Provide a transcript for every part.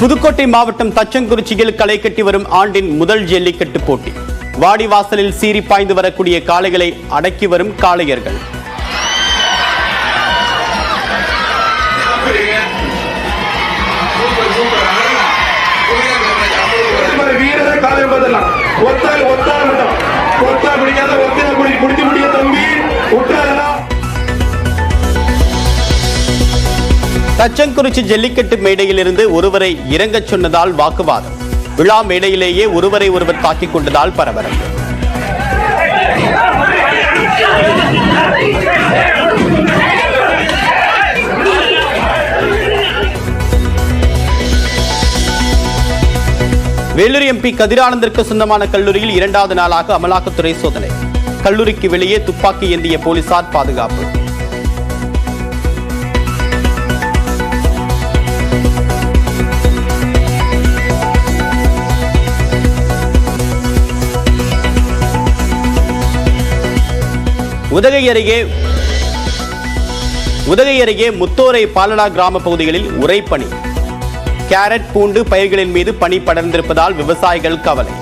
புதுக்கோட்டை மாவட்டம் தச்சங்குறிச்சியில் களை கட்டி வரும் ஆண்டின் முதல் ஜல்லிக்கட்டு போட்டி. வாடிவாசலில் சீறி பாய்ந்து வரக்கூடிய காளைகளை அடக்கி வரும் காளையர்கள். தச்சங்குறிச்சி ஜல்லிக்கட்டு மேடையில் இருந்து ஒருவரை இறங்கச் சொன்னதால் வாக்குவாதம். விழா மேடையிலேயே ஒருவரை ஒருவர் தாக்கிக் கொண்டதால் பரபரப்பு. வேலூர் எம்பி கதிரானந்திற்கு சொந்தமான கல்லூரியில் 2வது நாளாக அமலாக்கத்துறை சோதனை. கல்லூரிக்கு வெளியே துப்பாக்கி ஏந்திய போலீசார் பாதுகாப்பு. உதகை அருகே முத்தோரை பாலடா கிராம பகுதிகளில் உறைபனி. கேரட் பூண்டு பயிர்களின் மீது பனி படர்ந்திருப்பதால் விவசாயிகள் கவலை.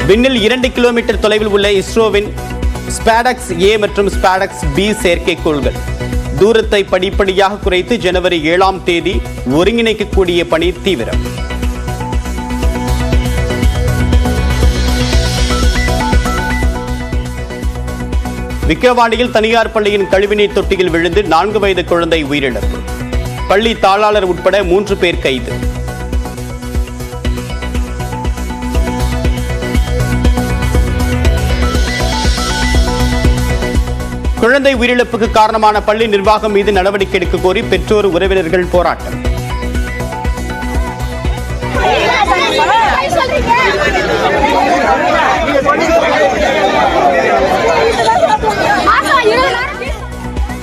விண்ணில் 2 கிலோமீட்டர் தொலைவில் உள்ள இஸ்ரோவின் ஸ்பேடக்ஸ் ஏ மற்றும் ஸ்பேடக்ஸ் பி செயற்கைக்கோள்கள் தூரத்தை படிப்படியாக குறைத்து ஜனவரி 7ஆம் தேதி ஒருங்கிணைக்கக்கூடிய பணி தீவிரம். விக்கிரவாண்டியில் தனியார் பள்ளியின் கழிவுநீர் தொட்டியில் விழுந்து 4 வயது குழந்தை உயிரிழப்பு. பள்ளி தாளாளர் உட்பட 3 பேர் கைது. குழந்தை உயிரிழப்புக்கு காரணமான பள்ளி நிர்வாகம் மீது நடவடிக்கை எடுக்க கோரி பெற்றோர் உறவினர்கள் போராட்டம்.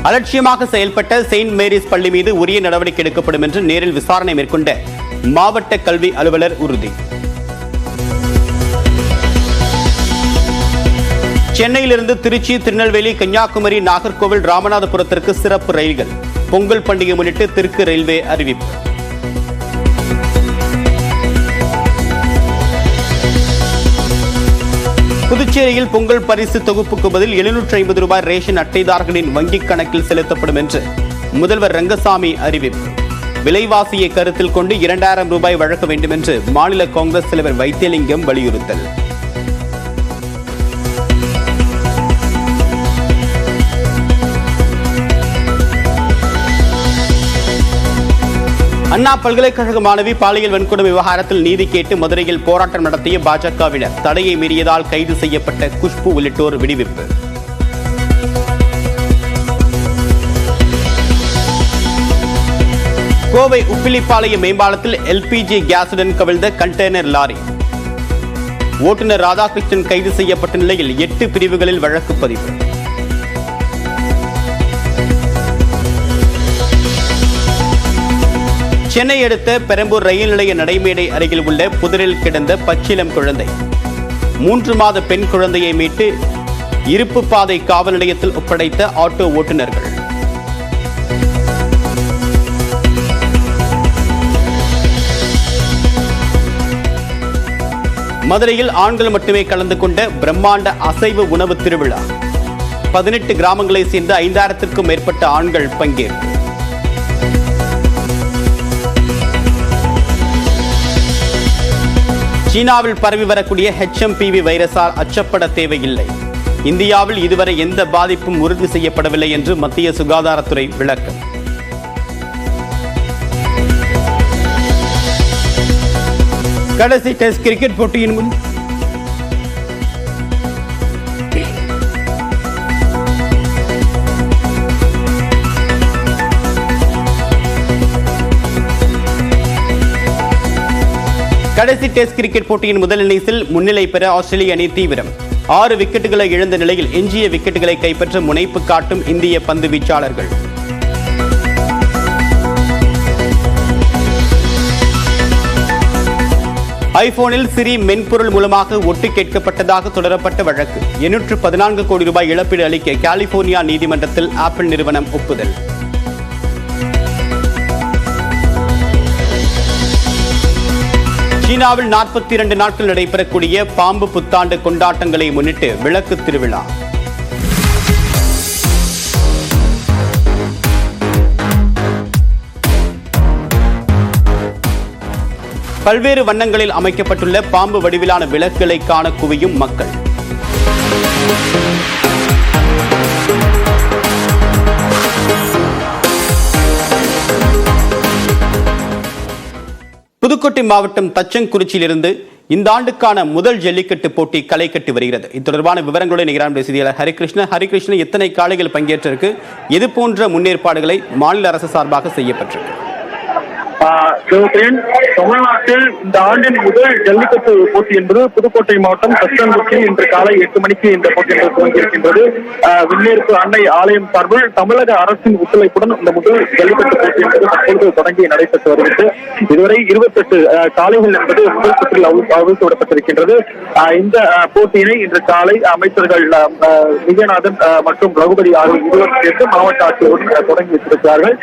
அலட்சியமாக செயல்பட்ட செயின்ட் மேரிஸ் பள்ளி மீது உரிய நடவடிக்கை எடுக்கப்படும் என்று நேரில் விசாரணை மேற்கொண்ட மாவட்ட கல்வி அலுவலர் உறுதி. சென்னையிலிருந்து திருச்சி, திருநெல்வேலி, கன்னியாகுமரி, நாகர்கோவில், ராமநாதபுரத்திற்கு சிறப்பு ரயில்கள். பொங்கல் பண்டிகை முன்னிட்டு தெற்கு ரயில்வே அறிவிப்பு. புதுச்சேரியில் பொங்கல் பரிசு தொகுப்புக்கு பதில் 750 ரூபாய் ரேஷன் அட்டைதாரர்களின் வங்கிக் கணக்கில் செலுத்தப்படும் என்று முதல்வர் ரங்கசாமி அறிவிப்பு. விலைவாசியை கருத்தில் கொண்டு 2000 ரூபாய் வழங்க வேண்டும் என்று மாநில காங்கிரஸ் தலைவர் வைத்தியலிங்கம் வலியுறுத்தல். அண்ணா பல்கலைக்கழக மாணவி பாலியல் வன்கொடுமை விவகாரத்தில் நீதி கேட்டு மதுரையில் போராட்டம் நடத்திய பாஜகவினர் தடையை மீறியதால் கைது செய்யப்பட்ட குஷ்பு உள்ளிட்டோர் விடுவிப்பு. கோவை உப்பிலிப்பாளையம் மேம்பாலத்தில் எல்பிஜி கேஸுடன் கவிழ்ந்த கண்டெய்னர் லாரி. ஓட்டுநர் ராதாகிருஷ்ணன் கைது செய்யப்பட்ட நிலையில் 8 பிரிவுகளில் வழக்கு பதிவு. சென்னை அடுத்த பெரம்பூர் ரயில் நிலைய நடைமேடை அருகில் உள்ள புதரில் கிடந்த பச்சிளம் குழந்தை. 3 மாத பெண் குழந்தையை மீட்டு இருப்பு பாதை காவல் நிலையத்தில் ஒப்படைத்த ஆட்டோ ஓட்டுநர்கள். மதுரையில் ஆண்கள் மட்டுமே கலந்து கொண்ட பிரம்மாண்ட அசைவ உணவு திருவிழா. 18 கிராமங்களை சேர்ந்த 5000க்கும் மேற்பட்ட ஆண்கள் பங்கேற்பு. சீனாவில் பரவி வரக்கூடிய HMPV வைரஸால் அச்சப்பட தேவையில்லை. இந்தியாவில் இதுவரை எந்த பாதிப்பும் உறுதி செய்யப்படவில்லை என்று மத்திய சுகாதாரத்துறை விளக்கம். கடைசி டெஸ்ட் கிரிக்கெட் போட்டியின் முன் கடைசி டெஸ்ட் கிரிக்கெட் போட்டியின் முதல் இன்னிங்ஸில் முன்னிலை பெற ஆஸ்திரேலிய அணி தீவிரம். 6 விக்கெட்டுகளை இழந்த நிலையில் எஞ்சிய விக்கெட்டுகளை கைப்பற்ற முனைப்பு காட்டும் இந்திய பந்து வீச்சாளர்கள். ஐபோனில் சிரி மென்பொருள் மூலமாக ஒட்டு கேட்கப்பட்டதாக தொடரப்பட்ட வழக்கு 814 கோடி ரூபாய் இழப்பீடு அளிக்க கலிபோர்னியா நீதிமன்றத்தில் ஆப்பிள் நிறுவனம் ஒப்புதல். சீனாவில் 42 நாட்கள் நடைபெறக்கூடிய பாம்பு புத்தாண்டு கொண்டாட்டங்களை முன்னிட்டு விளக்கு திருவிழா. பல்வேறு வண்ணங்களில் அமைக்கப்பட்டுள்ள பாம்பு வடிவிலான விளக்குகளை காண குவியும் மக்கள். புதுக்கோட்டை மாவட்டம் தச்சங்குறிச்சியிலிருந்து இந்த ஆண்டுக்கான முதல் ஜல்லிக்கட்டு போட்டி களை கட்டி வருகிறது. இது தொடர்பான விவரங்களுடன் நிகரான செய்தியாளர் ஹரிகிருஷ்ணன், எத்தனை காளைகள் பங்கேற்றிருக்கு, எது போன்ற முன்னேற்பாடுகளை மாநில அரசு சார்பாக செய்யப்பட்டிருக்கு? தமிழ்நாட்டில் இந்த ஆண்டின் முதல் ஜல்லிக்கட்டு போட்டி என்பது புதுக்கோட்டை மாவட்டம் தச்சங்குறிச்சியில் இன்று காலை 8 மணிக்கு இந்த போட்டி என்பது துவங்கியிருக்கின்றது. விண்ணேற்பு அன்னை ஆலயம் சார்பில் தமிழக அரசின் ஒத்துழைப்புடன் இந்த முதல் ஜல்லிக்கட்டு போட்டி என்பது தற்போது தொடங்கி நடைபெற்று வருகிறது. இதுவரை 28 காளைகள் என்பது முதல் சுற்றில் அவிழ்த்து விடப்பட்டிருக்கின்றது. இந்த போட்டியினை இன்று காலை அமைச்சர்கள் விஜயநாதன் மற்றும் ரகுபதி ஆகிய இருவரும் சேர்ந்து மாவட்ட ஆட்சியருடன் தொடங்கி வைத்திருக்கிறார்கள்.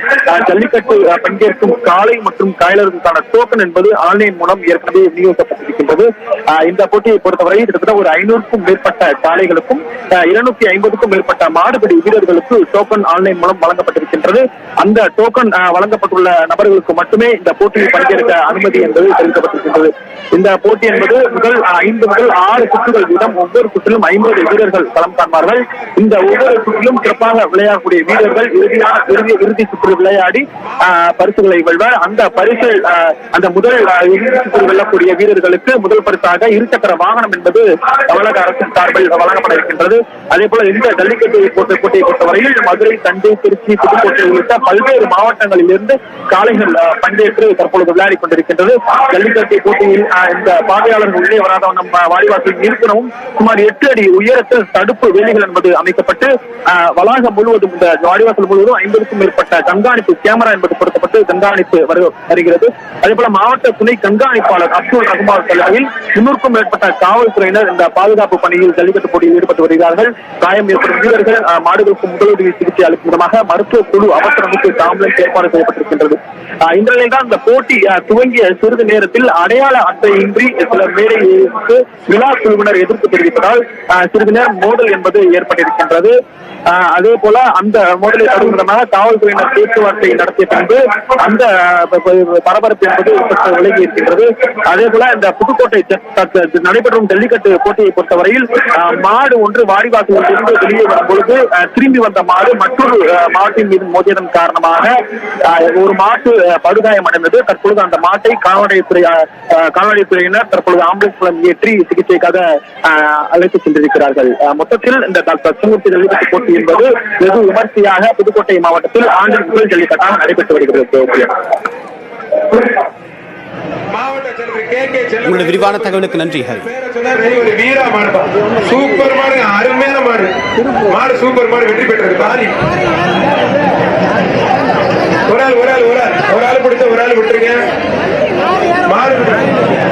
ஜல்லிக்கட்டு பங்கேற்கும் காளை மற்றும் காயலர்களுக்கான டோக்கன் என்பது ஆன்லைன் மூலம் ஏற்கனவே விநியோகிக்கப்பட்டிருக்கின்றது. இந்த போட்டியை பொறுத்தவரை கிட்டத்தட்ட ஒரு 500க்கும் மேற்பட்ட காளைகளுக்கும் 250க்கும் மேற்பட்ட மாடுபிடி வீரர்களுக்கு டோக்கன் ஆன்லைன் மூலம் வழங்கப்பட்டிருக்கின்றது. அந்த டோக்கன் வழங்கப்பட்டுள்ள நபர்களுக்கு மட்டுமே இந்த போட்டியில் பங்கேற்க அனுமதி என்பது தெரிவிக்கப்பட்டிருக்கின்றது. இந்த போட்டி என்பது முதல் 5 முதல் 6 சுற்றுகள் வீதம் ஒவ்வொரு சுற்றிலும் 50 வீரர்கள் களம் காண்பார்கள். இந்த ஒவ்வொரு சுற்றிலும் சிறப்பாக விளையாடக்கூடிய வீரர்கள் இறுதி சுற்று விளையாடி பரிசுகளை வெல்வர். அந்த பரிசு அந்த முதல் இறுதி சுற்று வெல்லக்கூடிய வீரர்களுக்கு முதல் பரிசாக இருசக்கர வாகனம் என்பது தமிழக அரசின் சார்பில் வழங்கப்பட இருக்கின்றது. அதே போல இந்த ஜல்லிக்கட்டு போட்டியை பொறுத்தவரையில் மதுரை, தஞ்சை, திருச்சி, புதுக்கோட்டை உள்ளிட்ட பல்வேறு மாவட்டங்களில் இருந்து காளைகள் பங்கேற்று தற்பொழுது விளையாடி கொண்டிருக்கின்றது. ஜல்லிக்கட்டு போட்டியில் இந்த பார்வையாளர்கள் உள்ளே வராத நம்ம வாடிவாசல் நிறுத்தனமும் சுமார் 8 அடி உயரத்தில் தடுப்பு வேலிகள் என்பது அமைக்கப்பட்டு வளாகம் முழுவதும் இந்த வாடிவாசல் முழுவதும் 50க்கும் மேற்பட்ட கண்காணிப்பு கேமரா என்பது பொருத்தப்பட்டு கண்காணிப்பு வருகிறது. அதே போல மாவட்ட துணை கண்காணிப்பாளர் அப்துல் ரஹ்மான் தலைமையில் 300க்கும் மேற்பட்ட காவல்துறையினர் இந்த பாதுகாப்பு பணியில் ஜல்லிக்கட்டு போட்டியில் ஈடுபட்டு வருகிறார்கள். காயம் ஏற்படும் வீரர்கள் மாடுகளுக்கு முதலுதவி சிகிச்சை அளிக்கும் விதமாக மருத்துவ குழு அவசரமுக்கு ஆம்புலன்ஸ் ஏற்பாடு செய்யப்பட்டிருக்கின்றது. இந்த நிலையில் தான் இந்த போட்டி துவங்கிய சிறிது நேரத்தில் அடையாள அட்டையின்றி சில மேடைக்கு விழா குழுவினர் எதிர்ப்பு தெரிவித்ததால் சிறிது நேரம் மோதல் என்பது ஏற்பட்டிருக்கின்றது. அதே போல அந்த மோதலை தடுக்கும் விதமாக காவல்துறையினர் பேச்சுவார்த்தை நடத்திய பின்பு அந்த பரபரப்பு என்பது விலகி இருக்கின்றது. அதே போல இந்த புதுக்கோட்டை நடைபெறும் ஜல்லிக்கட்டு போட்டியை பொறுத்தவரையில் மாடு ஒன்று வாடிவாசலில் இருந்து வெளியே வரும் பொழுது திரும்பி வந்த மாடு மற்றொரு மாட்டின் மீது மோதியதன் காரணமாக ஒரு மாட்டு படுகாயம் அடைந்தது. தற்பொழுது அந்த மாட்டை கால்நடைத்துறையினர் தற்பொழுது ஆம்புலன்ஸ் மூலம் ஏற்றி சிகிச்சைக்காக அழைத்து சென்றிருக்கிறார்கள். மொத்தத்தில் இந்த தச்சங்குறிச்சி ஜல்லிக்கட்டு போட்டி என்பது வெகு விமர்சையாக புதுக்கோட்டை மாவட்டத்தில் ஆண்டின் முதல் ஜல்லிக்கட்டாக நடைபெற்று வருகிறது. உங்களுடைய விரிவான தகவலுக்கு நன்றி. சூப்பர் மாடு, அருமையான மாடு, மாடு சூப்பர் மாடு, வெற்றி பெற்றது. பாதி ஒரு ஆள் பிடிச்ச ஒரு ஆள் விட்டுருங்க. மாடு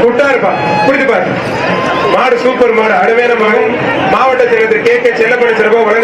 விட்டா இருப்பா, பிடித்து பாரு. மாடு சூப்பர் மாடு, அருமையான மாடு. மாவட்ட செயலர் கே செல்லப்படி சிறப்பாக